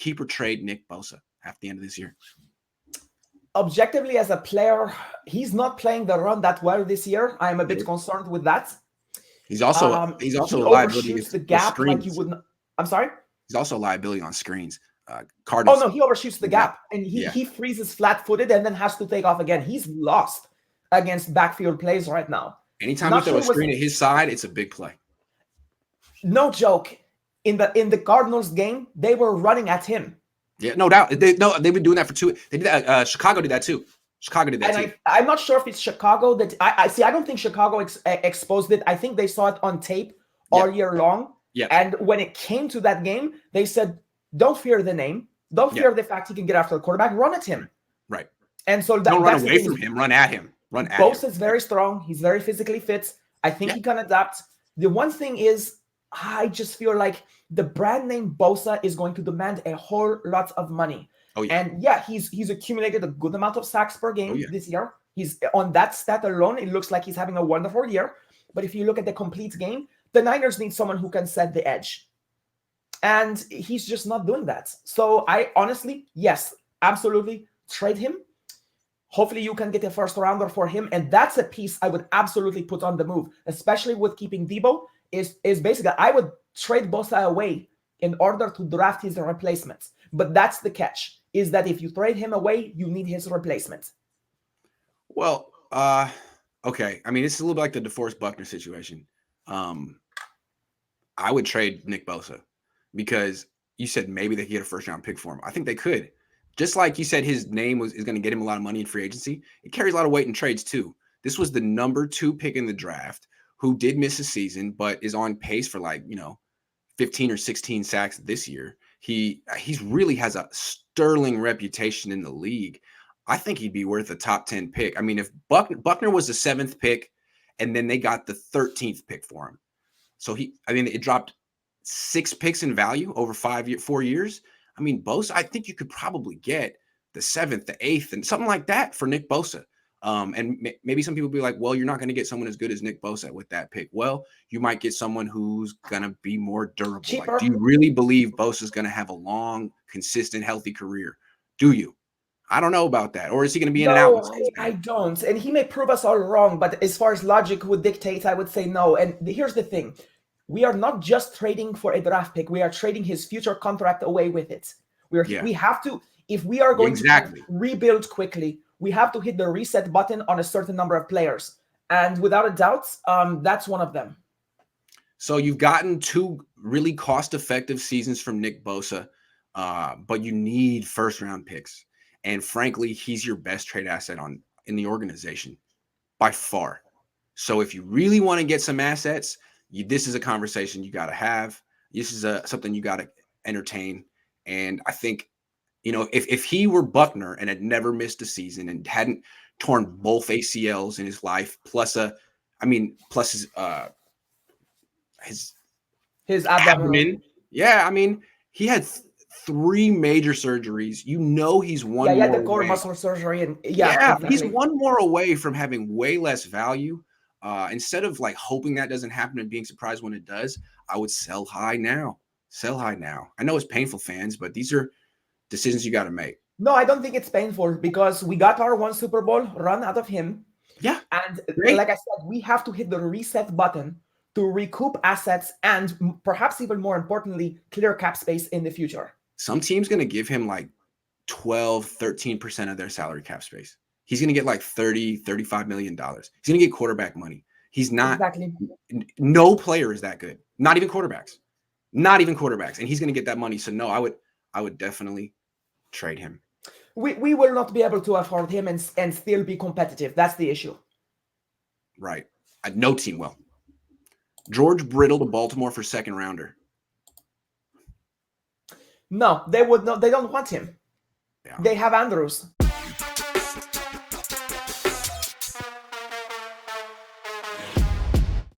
keep or trade Nick Bosa at the end of this year? Objectively, as a player, he's not playing the run that well this year. I'm a bit concerned with that. He's also he a liability overshoots the with gap like screens. you wouldn't. I'm sorry. He's also a liability on screens. Oh Cardinals. no, he overshoots the gap and he freezes flat-footed and then has to take off again. He's lost against backfield plays right now. Anytime you throw a screen at his side, it's a big play. No joke. In the Cardinals game, they were running at him. Yeah, no doubt. They've been doing that for two. They did that. Chicago did that too. I'm not sure if it's Chicago that I see. I don't think Chicago exposed it. I think they saw it on tape all year long. Yeah. And when it came to that game, they said, "Don't fear the name. Don't fear the fact he can get after the quarterback. Run at him." Right. And so don't run away from him. Run at him. Bosa's very strong. He's very physically fit. I think he can adapt. The one thing is, I just feel like the brand name Bosa is going to demand a whole lot of money. Oh, yeah. And he's accumulated a good amount of sacks per game this year. He's on that stat alone. It looks like he's having a wonderful year. But if you look at the complete game, the Niners need someone who can set the edge. And he's just not doing that. So I honestly, yes, absolutely trade him. Hopefully you can get a first rounder for him. And that's a piece I would absolutely put on the move, especially with keeping Debo, is basically I would trade Bosa away in order to draft his replacement. But that's the catch, is that if you trade him away, you need his replacement. Well, okay. I mean, it's a little bit like the DeForest Buckner situation. I would trade Nick Bosa because you said maybe they could get a first-round pick for him. I think they could. Just like you said, his name is going to get him a lot of money in free agency. It carries a lot of weight in trades too. This was the number 2 pick in the draft who did miss a season, but is on pace for 15 or 16 sacks this year. He's really has a sterling reputation in the league. I think he'd be worth a top 10 pick. I mean, if Buckner was the 7th pick and then they got the 13th pick for him. So it dropped 6 picks in value over 4 years. I mean, Bosa, I think you could probably get the 7th, the 8th, and something like that for Nick Bosa. And maybe some people be like, well, you're not going to get someone as good as Nick Bosa with that pick. Well, you might get someone who's going to be more durable. Like, do you really believe Bosa is going to have a long, consistent, healthy career? Do you? I don't know about that. Or is he going to be in and out? I don't. And he may prove us all wrong, but as far as logic would dictate, I would say no. And here's the thing. We are not just trading for a draft pick. We are trading his future contract away with it. We have to, if we are going to rebuild quickly, we have to hit the reset button on a certain number of players. And without a doubt, that's one of them. So you've gotten 2 really cost-effective seasons from Nick Bosa, but you need first-round picks. And frankly, he's your best trade asset in the organization by far. So if you really want to get some assets, this is a conversation you got to have. This is something you got to entertain. And I think, if he were Buckner and had never missed a season and hadn't torn both ACLs in his life, plus his abdomen. Yeah, I mean, he had 3 major surgeries. He's one more he had the core muscle surgery. And exactly. He's one more away from having way less value. Instead of hoping that doesn't happen and being surprised when it does, I would sell high now. I know it's painful, fans, but these are decisions you got to make. No, I don't think it's painful because we got our 1 Super Bowl run out of him. Yeah. And like I said, we have to hit the reset button to recoup assets and perhaps even more importantly, clear cap space in the future. Some team's going to give him 12, 13% of their salary cap space. He's going to get $30, $35 million. He's going to get quarterback money. He's not. Exactly. No player is that good. Not even quarterbacks. And he's going to get that money. So no, I would definitely trade him. We will not be able to afford him and still be competitive. That's the issue. Right. No team will. George Brittle to Baltimore for 2nd rounder. No, they would not. They don't want him. Yeah. They have Andrews.